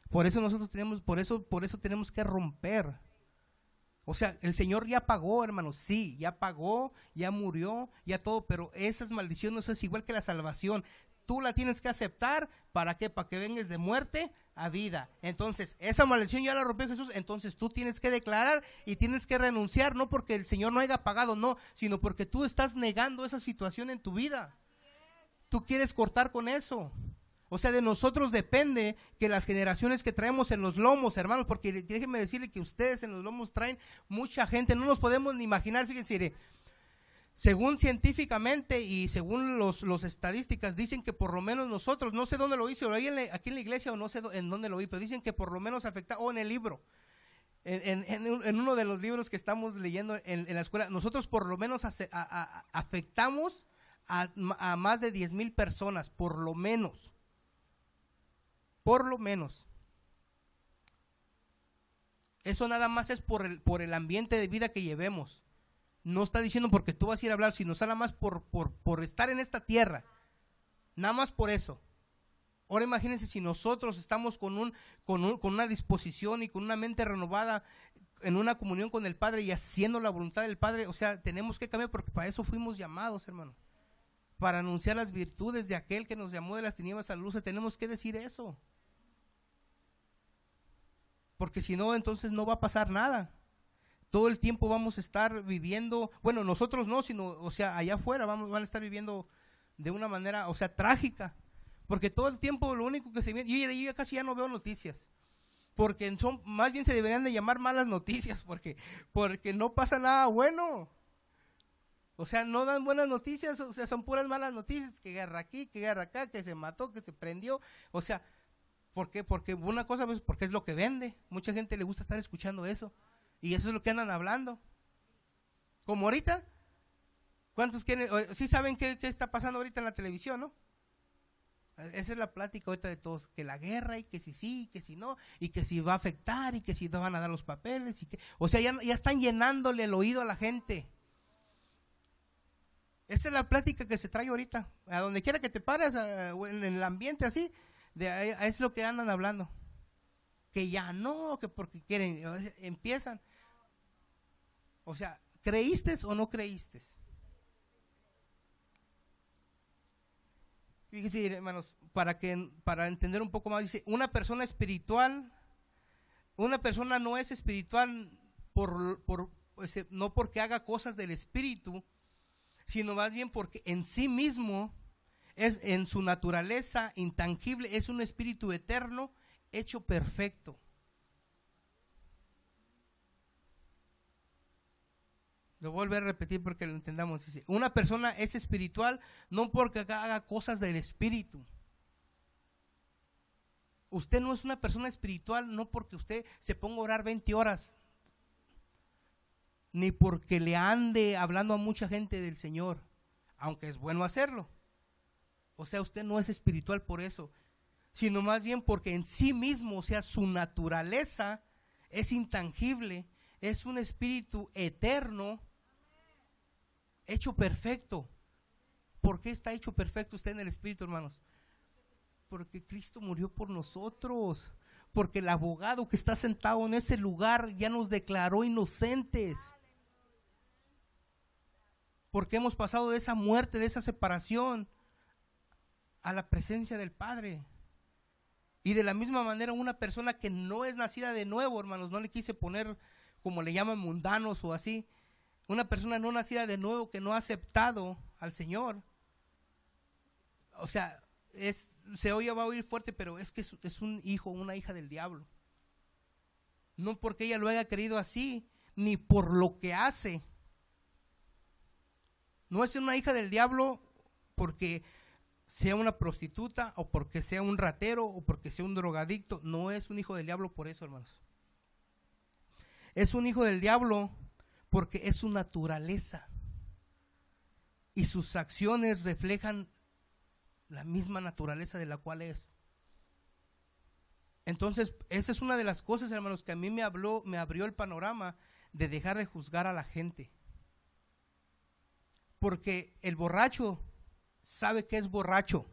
Por eso nosotros por eso tenemos que romper. O sea, el Señor ya pagó, hermanos, sí, ya pagó, ya murió, ya todo, pero esas maldiciones es igual que la salvación. Tú la tienes que aceptar, ¿para qué? Para que vengas de muerte a vida. Entonces, esa maldición ya la rompió Jesús, entonces tú tienes que declarar y tienes que renunciar, no porque el Señor no haya pagado, no, sino porque tú estás negando esa situación en tu vida. Tú quieres cortar con eso. O sea, de nosotros depende que las generaciones que traemos en los lomos, hermanos, porque déjenme decirle que ustedes en los lomos traen mucha gente, no nos podemos ni imaginar, fíjense, según científicamente y según los estadísticas, dicen que por lo menos nosotros, no sé dónde lo hice, lo oí aquí en la iglesia o no sé en dónde lo vi, pero dicen que por lo menos afecta, o en el libro, en uno de los libros que estamos leyendo en la escuela, nosotros por lo menos afectamos a más de 10,000 personas, por lo menos. Por lo menos. Eso nada más es por el ambiente de vida que llevemos. No está diciendo porque tú vas a ir a hablar, sino nada más por estar en esta tierra. Nada más por eso. Ahora imagínense si nosotros estamos con una disposición y con una mente renovada en una comunión con el Padre y haciendo la voluntad del Padre. O sea, tenemos que cambiar porque para eso fuimos llamados, hermano. Para anunciar las virtudes de aquel que nos llamó de las tinieblas a la luz. Tenemos que decir eso. Porque si no, entonces no va a pasar nada. Todo el tiempo vamos a estar viviendo, bueno, nosotros no, sino, o sea, allá afuera van a estar viviendo de una manera, o sea, trágica. Porque todo el tiempo lo único que se ve, yo ya casi ya no veo noticias. Porque más bien se deberían de llamar malas noticias, porque no pasa nada bueno. O sea, no dan buenas noticias, o sea, son puras malas noticias, que guerra aquí, que guerra acá, que se mató, que se prendió, o sea, ¿por qué? Porque una cosa, pues, porque es lo que vende. Mucha gente le gusta estar escuchando eso. Y eso es lo que andan hablando. Como ahorita. ¿Cuántos quieren? Sí saben qué está pasando ahorita en la televisión, ¿no? Esa es la plática ahorita de todos. Que la guerra y que si sí, que si no. Y que si va a afectar y que si no van a dar los papeles. O sea, ya están llenándole el oído a la gente. Esa es la plática que se trae ahorita. A donde quiera que te pares, en el ambiente así. Es lo que andan hablando. Que ya no, que porque quieren, empiezan. O sea, ¿creíste o no creíste? Fíjense, hermanos, para entender un poco más, dice, una persona no es espiritual no porque haga cosas del espíritu, sino más bien porque en sí mismo en su naturaleza intangible, es un espíritu eterno, hecho perfecto. Lo voy a volver a repetir porque lo entendamos. Dice, una persona es espiritual no porque haga cosas del espíritu. Usted no es una persona espiritual no porque usted se ponga a orar 20 horas, ni porque le ande hablando a mucha gente del Señor, aunque es bueno hacerlo. O sea, usted no es espiritual por eso, sino más bien porque en sí mismo, o sea, su naturaleza es intangible, es un espíritu eterno, hecho perfecto. ¿Por qué está hecho perfecto usted en el espíritu, hermanos? Porque Cristo murió por nosotros, porque el abogado que está sentado en ese lugar ya nos declaró inocentes, porque hemos pasado de esa muerte, de esa separación a la presencia del Padre. Y de la misma manera una persona que no es nacida de nuevo, hermanos, no le quise poner como le llaman mundanos o así, una persona no nacida de nuevo que no ha aceptado al Señor, o sea, se oye, va a oír fuerte, pero es que es un hijo, una hija del diablo. No porque ella lo haya querido así, ni por lo que hace. No es una hija del diablo porque sea una prostituta o porque sea un ratero o porque sea un drogadicto. No es un hijo del diablo por eso, hermanos. Es un hijo del diablo porque es su naturaleza y sus acciones reflejan la misma naturaleza de la cual es. Entonces, esa es una de las cosas, hermanos, que a mí me abrió el panorama de dejar de juzgar a la gente. Porque el borracho sabe que es borracho.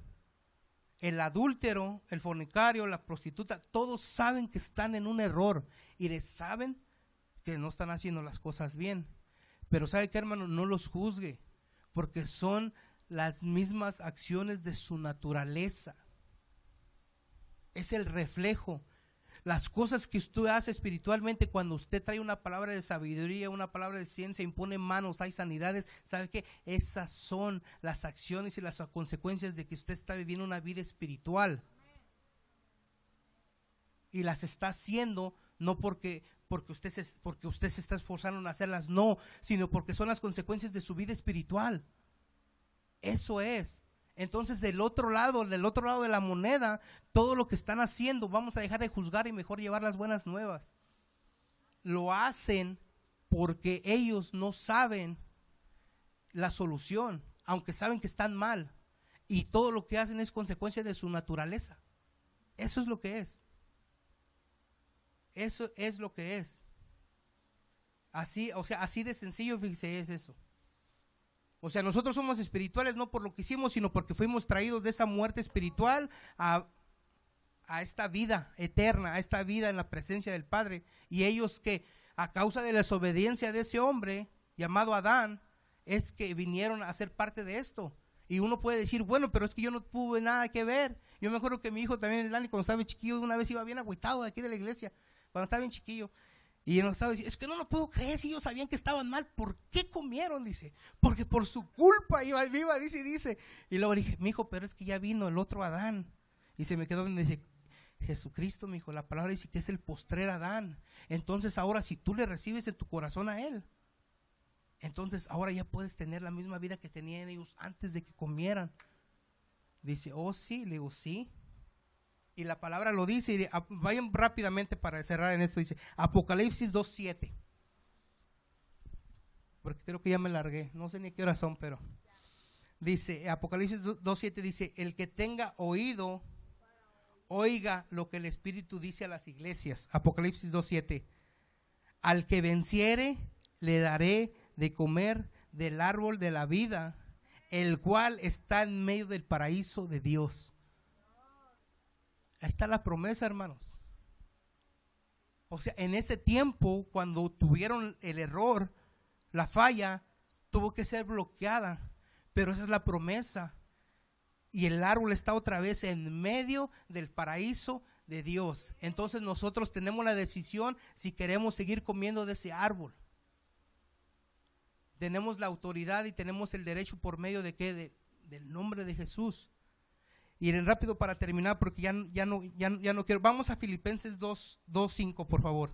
El adúltero, el fornicario, la prostituta, todos saben que están en un error y les saben que no están haciendo las cosas bien. Pero ¿sabe qué, hermano? No los juzgue, porque son las mismas acciones de su naturaleza. Es el reflejo. Las cosas que usted hace espiritualmente, cuando usted trae una palabra de sabiduría, una palabra de ciencia, impone manos, hay sanidades, ¿sabe qué? Esas son las acciones y las consecuencias de que usted está viviendo una vida espiritual. Y las está haciendo no porque usted se está esforzando en hacerlas, no, sino porque son las consecuencias de su vida espiritual. Eso es. Entonces del otro lado de la moneda, todo lo que están haciendo, vamos a dejar de juzgar y mejor llevar las buenas nuevas. Lo hacen porque ellos no saben la solución, aunque saben que están mal, y todo lo que hacen es consecuencia de su naturaleza. Eso es lo que es. Eso es lo que es. Así, o sea, así de sencillo, fíjese, es eso. O sea, nosotros somos espirituales no por lo que hicimos, sino porque fuimos traídos de esa muerte espiritual a esta vida eterna, a esta vida en la presencia del Padre. Y ellos que a causa de la desobediencia de ese hombre llamado Adán, es que vinieron a ser parte de esto. Y uno puede decir, bueno, pero es que yo no tuve nada que ver. Yo me acuerdo que mi hijo también, el Dani, cuando estaba bien chiquillo, una vez iba bien agüitado de aquí de la iglesia, cuando estaba bien chiquillo. Y nos estaba diciendo, es que no lo puedo creer, si ellos sabían que estaban mal, ¿por qué comieron? Dice, porque por su culpa dice. Y luego le dije, mi hijo, pero es que ya vino el otro Adán. Y se me quedó viendo y dice, Jesucristo, mi hijo, la palabra dice que es el postrer Adán. Entonces ahora si tú le recibes en tu corazón a él, entonces ahora ya puedes tener la misma vida que tenían ellos antes de que comieran. Dice, oh sí, le digo, sí. Y la palabra lo dice, y vayan rápidamente para cerrar en esto, dice Apocalipsis 2:7. Porque creo que ya me largué, no sé ni qué horas son, pero dice, Apocalipsis 2:7 dice, el que tenga oído, oiga lo que el Espíritu dice a las iglesias. Apocalipsis 2:7, al que venciere, le daré de comer del árbol de la vida, el cual está en medio del paraíso de Dios. Ahí está la promesa, hermanos. O sea, en ese tiempo, cuando tuvieron el error, la falla, tuvo que ser bloqueada. Pero esa es la promesa. Y el árbol está otra vez en medio del paraíso de Dios. Entonces nosotros tenemos la decisión si queremos seguir comiendo de ese árbol. Tenemos la autoridad y tenemos el derecho por medio de ¿qué? Del nombre de Jesús. Y rápido para terminar, porque ya no quiero. Vamos a Filipenses 2:5, por favor.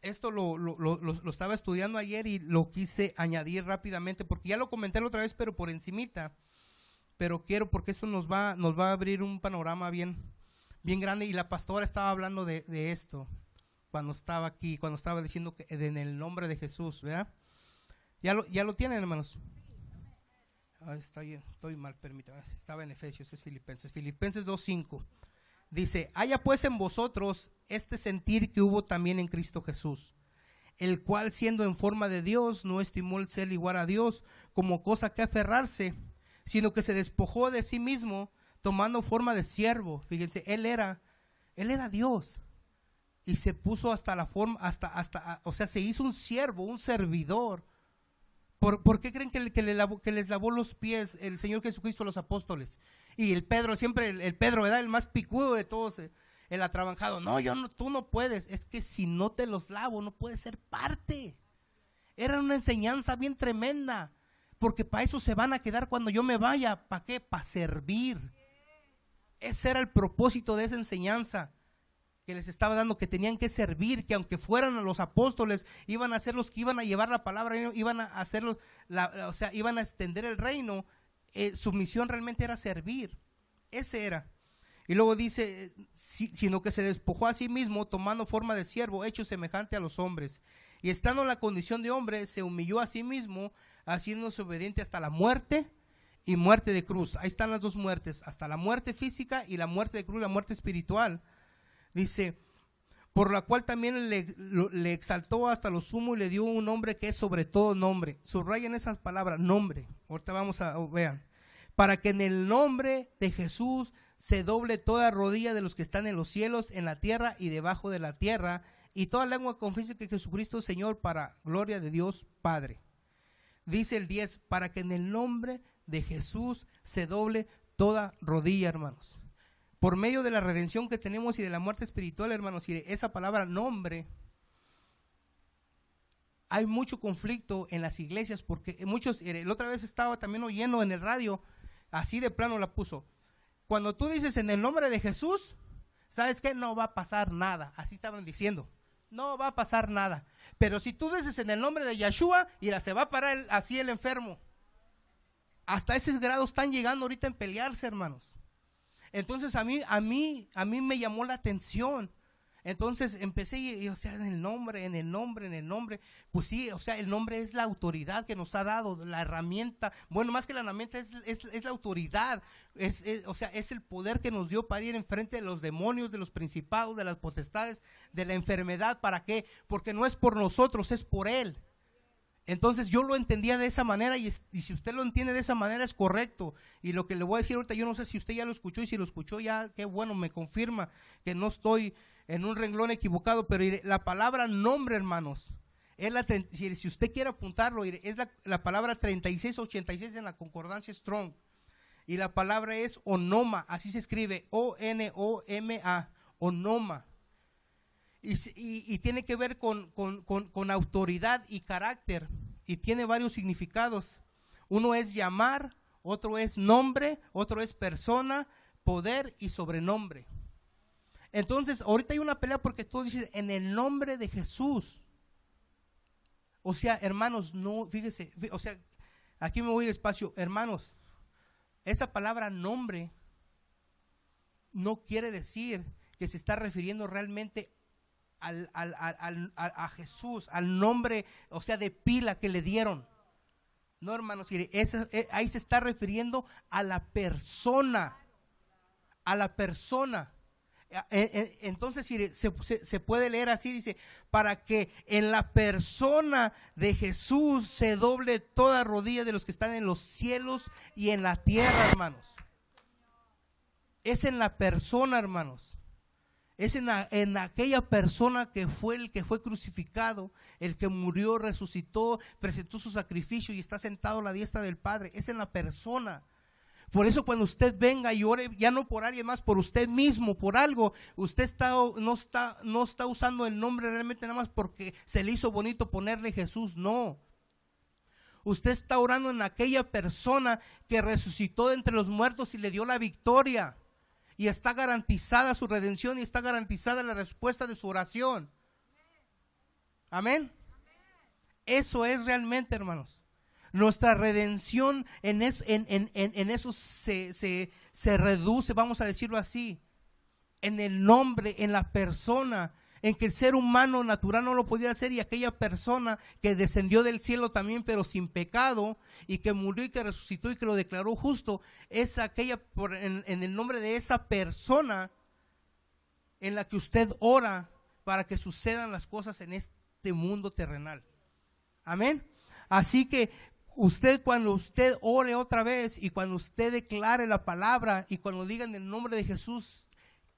esto lo estaba estudiando ayer y lo quise añadir rápidamente porque ya lo comenté la otra vez, pero por encimita. Pero quiero, porque esto nos va a abrir un panorama bien grande. Y la pastora estaba hablando de esto cuando estaba aquí, cuando estaba diciendo que en el nombre de Jesús, ¿verdad? ¿Ya lo tienen, hermanos? Está bien, estoy mal, permítame. Estaba en Efesios, es Filipenses 2:5. Dice: haya pues en vosotros este sentir que hubo también en Cristo Jesús, el cual siendo en forma de Dios, no estimó el ser igual a Dios como cosa que aferrarse, sino que se despojó de sí mismo, tomando forma de siervo. Fíjense, él era Dios, y se puso hasta la forma, o sea, se hizo un siervo, un servidor. ¿Por qué creen que les lavó los pies el Señor Jesucristo a los apóstoles? Y el Pedro, siempre el Pedro, ¿verdad? El más picudo de todos, el atrabancado. No, tú no puedes. Es que si no te los lavo, no puedes ser parte. Era una enseñanza bien tremenda, porque para eso se van a quedar cuando yo me vaya. ¿Para qué? Para servir. Ese era el propósito de esa enseñanza que les estaba dando, que tenían que servir, que aunque fueran los apóstoles, iban a ser los que iban a llevar la palabra, iban a hacerlo, o sea, iban a extender el reino. Su misión realmente era servir. Ese era. Y luego dice, sino que se despojó a sí mismo, tomando forma de siervo, hecho semejante a los hombres. Y estando en la condición de hombre, se humilló a sí mismo, haciéndose obediente hasta la muerte y muerte de cruz. Ahí están las dos muertes, hasta la muerte física y la muerte de cruz, la muerte espiritual. Dice, por la cual también le exaltó hasta lo sumo y le dio un nombre que es sobre todo nombre. Subrayen esas palabras, nombre. Ahorita vamos a vean. Para que en el nombre de Jesús se doble toda rodilla de los que están en los cielos, en la tierra y debajo de la tierra, y toda lengua confiese que Jesucristo es Señor, para gloria de Dios Padre. Dice el 10, para que en el nombre de Jesús se doble toda rodilla, hermanos. Por medio de la redención que tenemos y de la muerte espiritual, hermanos, y de esa palabra nombre, hay mucho conflicto en las iglesias, porque muchos, la otra vez estaba también oyendo en el radio, así de plano la puso: cuando tú dices en el nombre de Jesús, ¿sabes qué? No va a pasar nada. Así estaban diciendo, no va a pasar nada. Pero si tú dices en el nombre de Yeshua, se va a parar así el enfermo. Hasta ese grado están llegando ahorita en pelearse, hermanos. Entonces a mí me llamó la atención. Entonces empecé, o sea, en el nombre. Pues sí, o sea, el nombre es la autoridad que nos ha dado, la herramienta. Bueno, más que la herramienta es la autoridad. O sea, es el poder que nos dio para ir enfrente de los demonios, de los principados, de las potestades, de la enfermedad. ¿Para qué? Porque no es por nosotros, es por Él. Entonces yo lo entendía de esa manera, y si usted lo entiende de esa manera es correcto. Y lo que le voy a decir ahorita, yo no sé si usted ya lo escuchó, y si lo escuchó ya, qué bueno, me confirma que no estoy en un renglón equivocado. Pero la palabra nombre, hermanos, es si usted quiere apuntarlo, es la palabra 3686 en la concordancia Strong. Y la palabra es onoma, así se escribe, O-N-O-M-A, onoma. Y tiene que ver con autoridad y carácter, y tiene varios significados. Uno es llamar, otro es nombre, otro es persona, poder y sobrenombre. Entonces ahorita hay una pelea porque tú dices en el nombre de Jesús. O sea, hermanos, no, fíjese, o sea, aquí me voy despacio, hermanos. Esa palabra nombre no quiere decir que se está refiriendo realmente a Jesús, al nombre, o sea, de pila que le dieron. No, hermanos, ahí se está refiriendo a la persona. Entonces se puede leer así, dice, para que en la persona de Jesús se doble toda rodilla de los que están en los cielos y en la tierra, hermanos. Es en la persona, hermanos. Es en aquella persona que fue el que fue crucificado, el que murió, resucitó, presentó su sacrificio y está sentado a la diestra del Padre. Es en la persona. Por eso cuando usted venga y ore, ya no por alguien más, por usted mismo, por algo, usted no está usando el nombre realmente nada más porque se le hizo bonito ponerle Jesús, no. Usted está orando en aquella persona que resucitó de entre los muertos y le dio la victoria. Y está garantizada su redención y está garantizada la respuesta de su oración. Amén. Eso es realmente, hermanos. Nuestra redención en eso se reduce, vamos a decirlo así, en el nombre, en la persona, en que el ser humano natural no lo podía hacer, y aquella persona que descendió del cielo también, pero sin pecado, y que murió y que resucitó y que lo declaró justo, es aquella, en el nombre de esa persona en la que usted ora para que sucedan las cosas en este mundo terrenal. Amén. Así que cuando usted ore otra vez, y cuando usted declare la palabra, y cuando diga en el nombre de Jesús,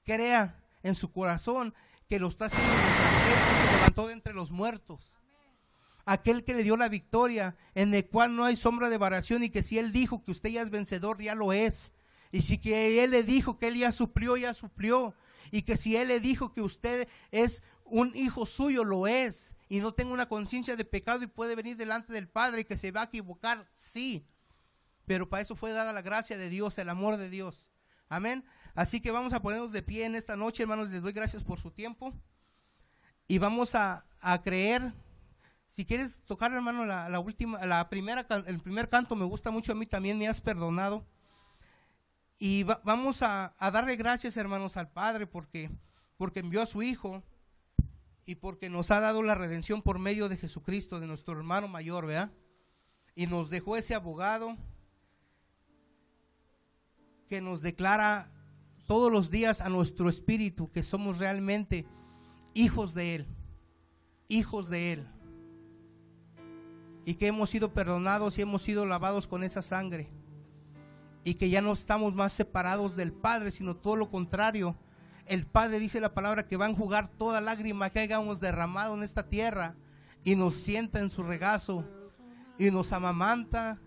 crea en su corazón que lo está haciendo, que se levantó de entre los muertos, aquel que le dio la victoria, en el cual no hay sombra de variación, y que si Él dijo que usted ya es vencedor, ya lo es, y si que Él le dijo que Él ya suplió, y que si Él le dijo que usted es un hijo suyo, lo es, y no tenga una conciencia de pecado y puede venir delante del Padre, y que se va a equivocar, sí, pero para eso fue dada la gracia de Dios, el amor de Dios. Amén. Así que vamos a ponernos de pie en esta noche, hermanos. Les doy gracias por su tiempo. Y vamos a creer. Si quieres tocar, hermano, el primer canto me gusta mucho a mí también, me has perdonado. Y vamos a darle gracias, hermanos, al Padre porque envió a su Hijo y porque nos ha dado la redención por medio de Jesucristo, de nuestro hermano mayor, ¿verdad? Y nos dejó ese abogado que nos declara todos los días a nuestro espíritu que somos realmente hijos de Él, y que hemos sido perdonados y hemos sido lavados con esa sangre, y que ya no estamos más separados del Padre, sino todo lo contrario. El Padre, dice la palabra, que va a enjugar toda lágrima que hayamos derramado en esta tierra, y nos sienta en su regazo y nos amamanta.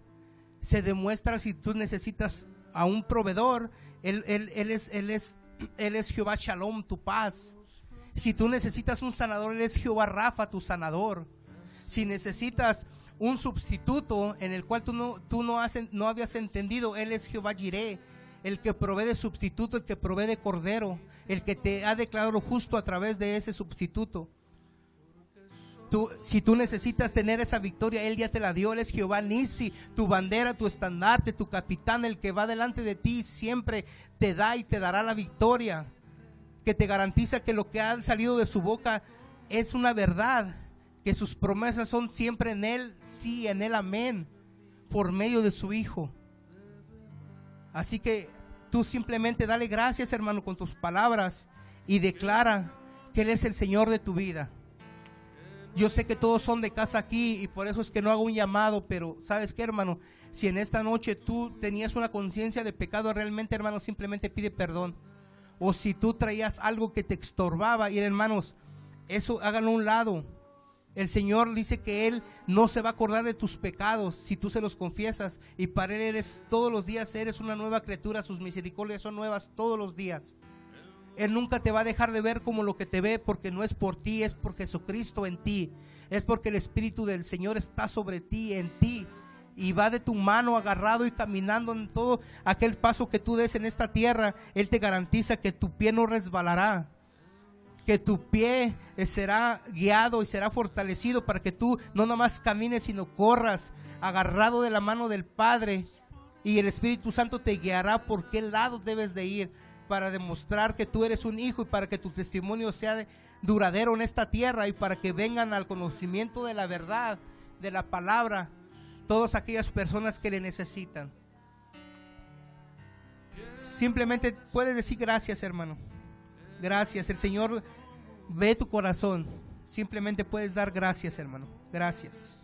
Se demuestra, si tú necesitas a un proveedor, Él es Jehová Shalom, tu paz. Si tú necesitas un sanador, Él es Jehová Rafa, tu sanador. Si necesitas un sustituto en el cual tú no habías entendido, Él es Jehová Jireh, el que provee de sustituto, el que provee de cordero, el que te ha declarado justo a través de ese sustituto. Si tú necesitas tener esa victoria, Él ya te la dio. Él es Jehová Nisi, tu bandera, tu estandarte, tu capitán, el que va delante de ti, siempre te da y te dará la victoria, que te garantiza que lo que ha salido de su boca es una verdad, que sus promesas son siempre en Él, sí, en Él, amén, por medio de su Hijo. Así que tú simplemente dale gracias, hermano, con tus palabras, y declara que Él es el Señor de tu vida. Yo sé que todos son de casa aquí, y por eso es que no hago un llamado, pero ¿sabes qué, hermano? Si en esta noche tú tenías una conciencia de pecado realmente, hermano, simplemente pide perdón. O si tú traías algo que te estorbaba, y hermanos, eso háganlo a un lado. El Señor dice que Él no se va a acordar de tus pecados si tú se los confiesas, y para Él todos los días eres una nueva criatura. Sus misericordias son nuevas todos los días. Él nunca te va a dejar de ver como lo que te ve, porque no es por ti, es por Jesucristo en ti. Es porque el Espíritu del Señor está sobre ti, en ti, y va de tu mano agarrado y caminando en todo aquel paso que tú des en esta tierra. Él te garantiza que tu pie no resbalará, que tu pie será guiado y será fortalecido para que tú no nomás camines, sino corras agarrado de la mano del Padre, y el Espíritu Santo te guiará por qué lado debes de ir, para demostrar que tú eres un hijo, y para que tu testimonio sea duradero en esta tierra, y para que vengan al conocimiento de la verdad, de la palabra, todas aquellas personas que le necesitan. Simplemente puedes decir gracias, hermano. Gracias. El Señor ve tu corazón. Simplemente puedes dar gracias, hermano. Gracias.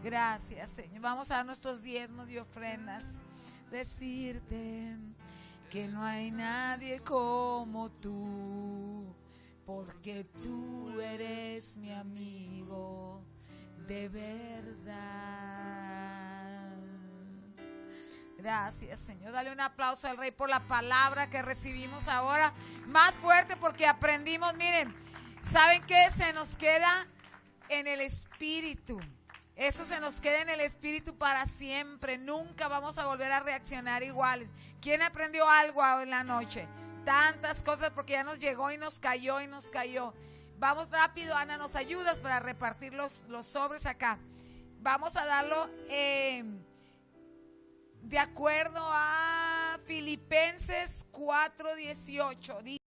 Gracias, Señor. Vamos a dar nuestros diezmos y ofrendas. Decirte que no hay nadie como tú, porque tú eres mi amigo de verdad. Gracias, Señor. Dale un aplauso al Rey por la palabra que recibimos ahora. Más fuerte, porque aprendimos. Miren, ¿saben qué? Se nos queda en el espíritu. Eso se nos queda en el espíritu para siempre. Nunca vamos a volver a reaccionar iguales. ¿Quién aprendió algo en la noche? tantas cosas porque ya nos llegó y nos cayó y nos cayó. Vamos rápido, Ana, ¿nos ayudas para repartir los sobres acá? Vamos a darlo de acuerdo a Filipenses 4:18.